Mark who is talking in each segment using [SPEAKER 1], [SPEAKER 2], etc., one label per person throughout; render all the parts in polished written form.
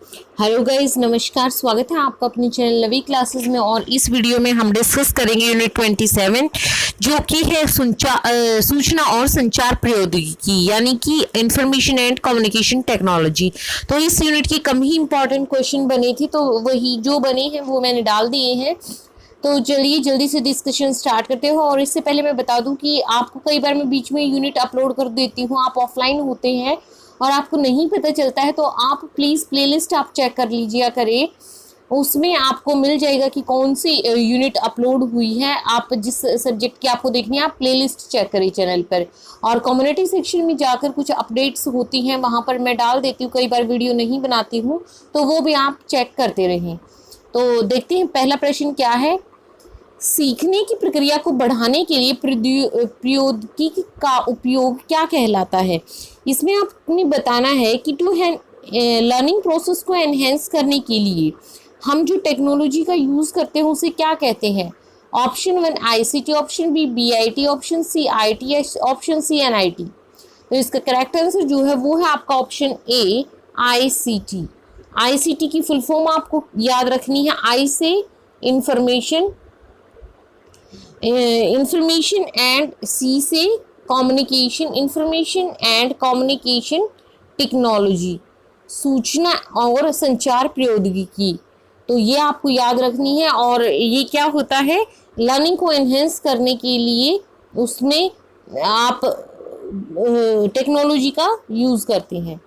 [SPEAKER 1] Hello guys, नमस्कार। स्वागत है आपका अपने चैनल लवी क्लासेस में। और इस वीडियो में हम डिस्कस करेंगे यूनिट 27 जो कि है सूचना और संचार प्रौद्योगिकी यानी कि इंफॉर्मेशन एंड कम्युनिकेशन टेक्नोलॉजी। तो इस यूनिट की कम ही इंपॉर्टेंट क्वेश्चन बने थे, तो वही जो बने हैं वो मैंने डाल दिए हैं। तो चलिए जल्दी से डिस्कशन स्टार्ट करते हो। और इससे पहले मैं बता दूं कि आपको कई बार मैं बीच में यूनिट अपलोड कर देती हूँ, आप ऑफलाइन होते हैं और आपको नहीं पता चलता है, तो आप प्लीज़ प्लेलिस्ट आप चेक कर लीजिए करें। उसमें आपको मिल जाएगा कि कौन सी यूनिट अपलोड हुई है। आप जिस सब्जेक्ट की आपको देखनी है आप प्लेलिस्ट चेक करिए चैनल पर। और कम्युनिटी सेक्शन में जाकर कुछ अपडेट्स होती हैं, वहाँ पर मैं डाल देती हूँ, कई बार वीडियो नहीं बनाती हूँ, तो वो भी आप चेक करते रहें। तो देखते हैं पहला प्रश्न क्या है। सीखने की प्रक्रिया को बढ़ाने के लिए प्रौद्योगिकी का उपयोग क्या कहलाता है। इसमें आपने बताना है कि टू लर्निंग प्रोसेस को एनहेंस करने के लिए हम जो टेक्नोलॉजी का यूज़ करते हैं उसे क्या कहते हैं। Option 1 ICT, option B BIT, option C IT, option C NIT. तो इसका करेक्ट आंसर जो है वो है आपका ऑप्शन ए आईसीटी। आईसीटी की फुल फॉर्म आपको याद रखनी है। आई से इंफॉर्मेशन एंड सी से communication, information and communication technology, सूचना और संचार प्रौद्योगिकी। तो ये आपको याद रखनी है। और ये क्या होता है, लर्निंग को एनहेंस करने के लिए उसमें आप टेक्नोलॉजी का यूज़ करते हैं।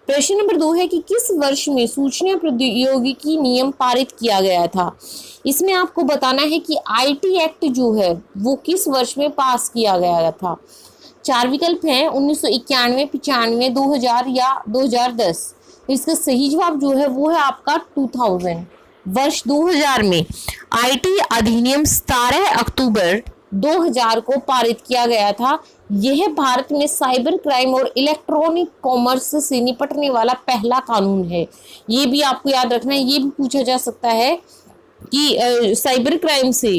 [SPEAKER 1] प्रश्न नंबर 2 है कि किस वर्ष में सूचना प्रौद्योगिकी नियम पारित किया गया था। इसमें आपको बताना है कि आईटी एक्ट जो है वो किस वर्ष में पास किया गया था। 4 विकल्प हैं, 1991, 95, 2000 या 2010। तो इसका सही जवाब जो है वो है आपका 2000। वर्ष 2000 में आईटी अधिनियम 17 अक्टूबर 2000 को पारित किया गया था। यह भारत में साइबर क्राइम और इलेक्ट्रॉनिक कॉमर्स से निपटने वाला पहला कानून है। ये भी आपको याद रखना है। ये भी पूछा जा सकता है कि साइबर क्राइम से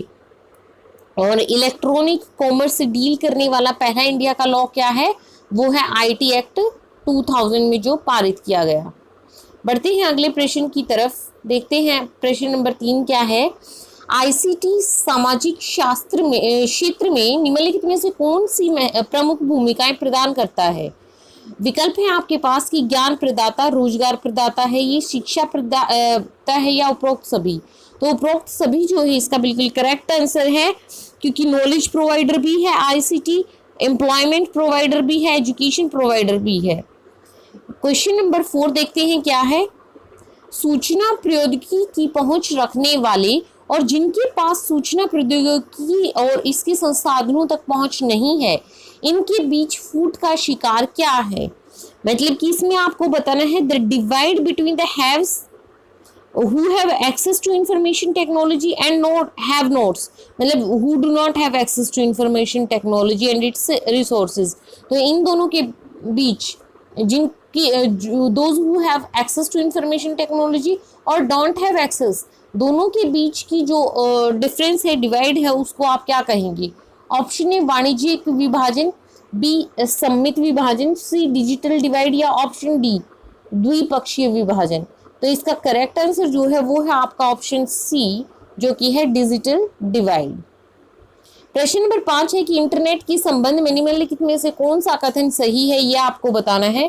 [SPEAKER 1] और इलेक्ट्रॉनिक कॉमर्स से डील करने वाला पहला इंडिया का लॉ क्या है, वो है आईटी एक्ट 2000 में जो पारित किया गया। बढ़ते हैं अगले प्रश्न की तरफ। देखते हैं प्रश्न नंबर 3 क्या है। आईसीटी सामाजिक शास्त्र में क्षेत्र में निम्नलिखित में से कौन सी प्रमुख भूमिकाएं प्रदान करता है। विकल्प है आपके पास कि ज्ञान प्रदाता, रोजगार प्रदाता है, ये शिक्षा प्रदाता है या उपरोक्त सभी। तो उपरोक्त सभी जो है इसका बिल्कुल करेक्ट आंसर है, क्योंकि नॉलेज प्रोवाइडर भी है आईसीटी, एम्प्लॉयमेंट प्रोवाइडर भी है, एजुकेशन प्रोवाइडर भी है। क्वेश्चन नंबर 4 देखते हैं क्या है। सूचना प्रौद्योगिकी की पहुंच रखने वाले और जिनके पास सूचना प्रौद्योगिकी और इसके संसाधनों तक पहुंच नहीं है, इनके बीच फूट का शिकार क्या है। मतलब कि इसमें आपको बताना है the divide between the haves who have access to information technology and not have nots, मतलब who do not have access to information technology and its resources। तो इन दोनों के बीच जिनकी those who have access to information technology और don't have access, दोनों के बीच की जो डिफरेंस है, डिवाइड है, उसको आप क्या कहेंगे। ऑप्शन ए वाणिज्यिक विभाजन, बी सम्मित विभाजन, सी डिजिटल डिवाइड या ऑप्शन डी द्विपक्षीय विभाजन। तो इसका करेक्ट आंसर जो है वो है आपका ऑप्शन सी, जो कि है डिजिटल डिवाइड। प्रश्न नंबर 5 है कि इंटरनेट के संबंध में निम्नलिखित में से कौन सा कथन सही है, यह आपको बताना है।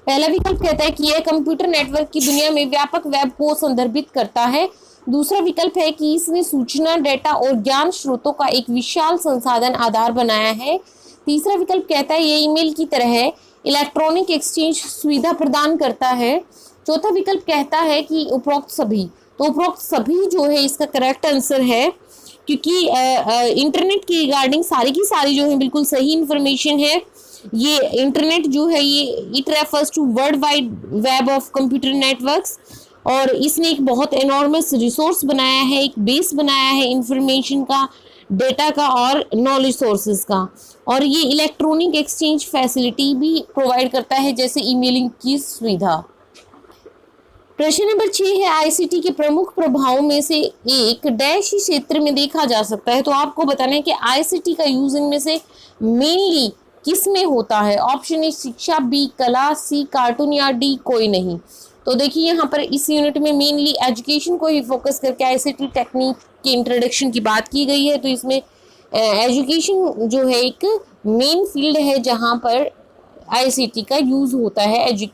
[SPEAKER 1] पहला विकल्प कहता है कि यह कंप्यूटर नेटवर्क की दुनिया में व्यापक वेब को संदर्भित करता है। दूसरा विकल्प है कि इसने सूचना, डेटा और ज्ञान स्रोतों का एक विशाल संसाधन आधार बनाया है। तीसरा विकल्प कहता है यह ईमेल की तरह है, इलेक्ट्रॉनिक एक्सचेंज सुविधा प्रदान करता है। चौथा विकल्प कहता है कि उपरोक्त सभी। तो उपरोक्त सभी जो है इसका करेक्ट आंसर है, क्योंकि इंटरनेट की रिगार्डिंग सारी की सारी जो है बिल्कुल सही इंफॉर्मेशन है। ये इंटरनेट जो है ये it refers to world wide web of computer networks, और इसने एक बहुत एनॉर्मस रिसोर्स बनाया है, एक बेस बनाया है इंफॉर्मेशन का, डेटा का और नॉलेज सोर्सेज का। और ये इलेक्ट्रॉनिक एक्सचेंज फैसिलिटी भी प्रोवाइड करता है, जैसे ईमेलिंग की सुविधा। प्रश्न नंबर 6 है आईसीटी के प्रमुख प्रभावों में से एक डैश क्षेत्र में देखा जा सकता है। तो आपको बताना है कि आईसीटी का यूज इनमें से मेनली किस में होता है। ऑप्शन ए शिक्षा, बी कला, सी कार्टून या डी कोई नहीं। तो देखिए यहाँ पर इस यूनिट में मेनली एजुकेशन को ही फोकस करके आईसीटी टेक्निक के इंट्रोडक्शन की बात की गई है। तो इसमें एजुकेशन जो है एक मेन फील्ड है जहाँ पर आईसीटी का यूज़ होता है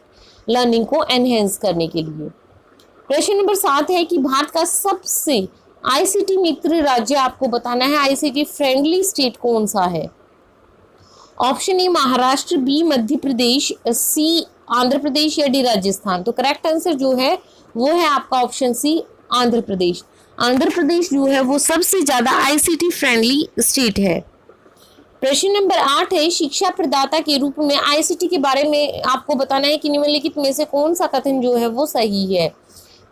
[SPEAKER 1] लर्निंग को एनहेंस करने के लिए। प्रश्न नंबर 7 है कि भारत का सबसे आईसीटी मित्र राज्य आपको बताना है, आईसीटी फ्रेंडली स्टेट कौन सा है। Option A Maharashtra, B Madhya Pradesh, सी आंध्र प्रदेश या डी राजस्थान। तो करेक्ट आंसर जो है वो है आपका ऑप्शन सी आंध्र प्रदेश। आंध्र प्रदेश जो है वो सबसे ज्यादा आईसीटी फ्रेंडली स्टेट है। प्रश्न नंबर 8 है शिक्षा प्रदाता के रूप में आईसीटी के बारे में आपको बताना है कि निम्नलिखित में से कौन सा कथन जो है वो सही है।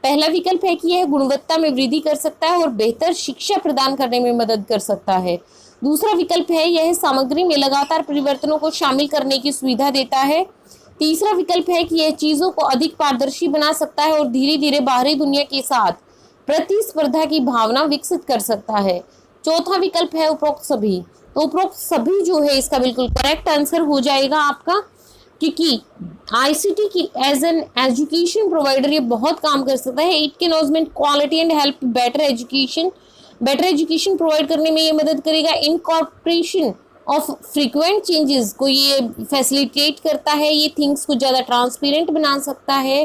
[SPEAKER 1] पहला विकल्प है कि यह गुणवत्ता में वृद्धि कर सकता है और बेहतर शिक्षा प्रदान करने में मदद कर सकता है। दूसरा विकल्प है यह सामग्री में लगातार परिवर्तनों को शामिल करने की सुविधा देता है। तीसरा विकल्प है कि यह चीजों को अधिक पारदर्शी बना सकता है और धीरे धीरे बाहरी दुनिया के साथ प्रतिस्पर्धा की भावना विकसित कर सकता है। चौथा विकल्प है उपरोक्त सभी। तो उपरोक्त सभी जो है इसका बिल्कुल करेक्ट आंसर हो जाएगा आपका, क्योंकि आईसीटी की एज एन एजुकेशन प्रोवाइडर ये बहुत काम कर सकता है। It can augment quality and help better education provide करने में ये मदद करेगा। इनकॉर्पोरेशन ऑफ फ्रीक्वेंट चेंजेस को ये फैसिलिटेट करता है। ये थिंग्स को ज़्यादा ट्रांसपेरेंट बना सकता है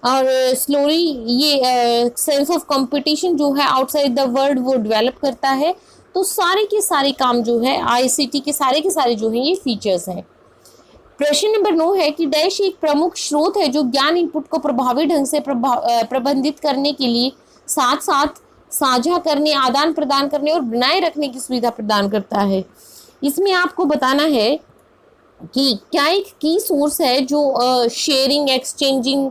[SPEAKER 1] और स्लोली ये सेंस ऑफ कंपटीशन जो है आउटसाइड द वर्ल्ड वो डेवलप करता है। तो सारे के सारे काम जो है आईसीटी के सारे जो हैं ये फीचर्स हैं। प्रश्न नंबर 9 है कि डैश एक प्रमुख स्रोत है जो ज्ञान इनपुट को प्रभावी ढंग से प्रबंधित करने के लिए साथ साथ साझा करने, आदान प्रदान करने और बनाए रखने की सुविधा प्रदान करता है। इसमें आपको बताना है कि क्या एक की सोर्स है जो sharing, exchanging,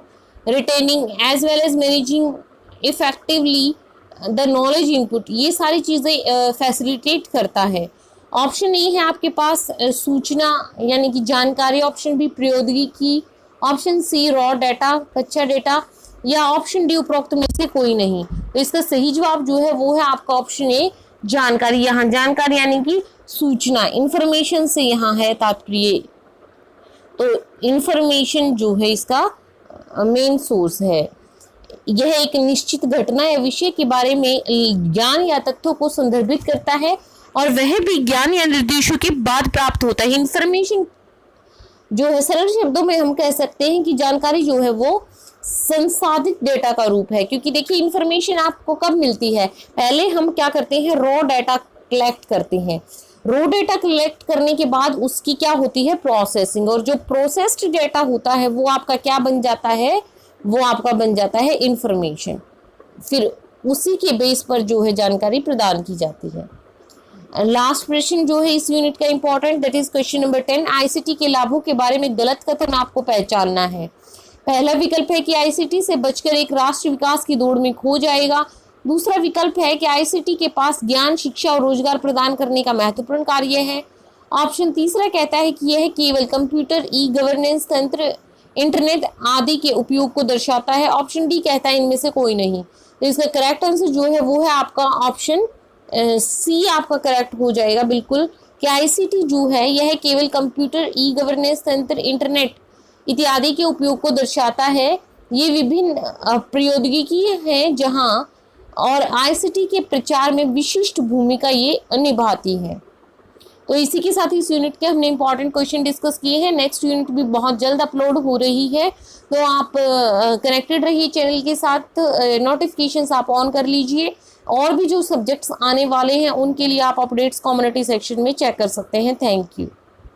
[SPEAKER 1] retaining as well as managing effectively the knowledge input, ये सारी चीज़ें फैसिलिटेट करता है। ऑप्शन ए है आपके पास सूचना यानी कि जानकारी, ऑप्शन बी प्रौद्योगिकी, ऑप्शन सी रॉ डाटा, कच्चा डेटा, या ऑप्शन डी उपरोक्त में से कोई नहीं। तो इसका सही जवाब जो है वो है आपका ऑप्शन ए जानकारी। यहाँ जानकारी यानी कि सूचना, इंफॉर्मेशन से यहाँ है तात्पर्य। तो इंफॉर्मेशन जो है इसका मेन सोर्स है। यह एक निश्चित घटना या विषय के बारे में ज्ञान या तथ्यों को संदर्भित करता है और वह भी ज्ञान या निर्देशों के बाद प्राप्त होता है। इंफॉर्मेशन जो है सरल शब्दों में हम कह सकते हैं कि जानकारी जो है वो संसाधित डेटा का रूप है। क्योंकि देखिए इंफॉर्मेशन आपको कब मिलती है, पहले हम क्या करते हैं रॉ डाटा कलेक्ट करते हैं। रॉ डेटा कलेक्ट करने के बाद उसकी क्या होती है प्रोसेसिंग, और जो प्रोसेस्ड डेटा होता है वो आपका क्या बन जाता है, वो आपका बन जाता है इंफॉर्मेशन। फिर उसी के बेस पर जो है जानकारी प्रदान की जाती है। लास्ट प्रश्न जो है इस यूनिट का important, that is question number 10। ICT के लाभों के बारे में गलत कथन आपको पहचानना है। पहला विकल्प है कि आईसीटी से बचकर एक राष्ट्र विकास की दौड़ में खो जाएगा। दूसरा विकल्प है कि आईसीटी के पास ज्ञान, शिक्षा और रोजगार प्रदान करने का महत्वपूर्ण कार्य है। ऑप्शन तीसरा कहता है कि यह केवल कंप्यूटर, ई गवर्नेंस तंत्र, इंटरनेट आदि के उपयोग को दर्शाता है। ऑप्शन डी कहता है इनमें से कोई नहीं। तो इसका करेक्ट आंसर जो है वो है आपका ऑप्शन सी आपका करेक्ट हो जाएगा बिल्कुल, कि आईसीटी जो है यह केवल कंप्यूटर, ई गवर्नेंस तंत्र, इंटरनेट इत्यादि के उपयोग को दर्शाता है। ये विभिन्न प्रौद्योगिकी हैं जहां और आईसीटी के प्रचार में विशिष्ट भूमिका ये निभाती है। तो इसी के साथ इस यूनिट के हमने इंपॉर्टेंट क्वेश्चन डिस्कस किए हैं। नेक्स्ट यूनिट भी बहुत जल्द अपलोड हो रही है, तो आप कनेक्टेड रहिए चैनल के साथ। नोटिफिकेशंस आप ऑन कर लीजिए। और भी जो सब्जेक्ट्स आने वाले हैं उनके लिए आप अपडेट्स कम्युनिटी सेक्शन में चेक कर सकते हैं। Thank you.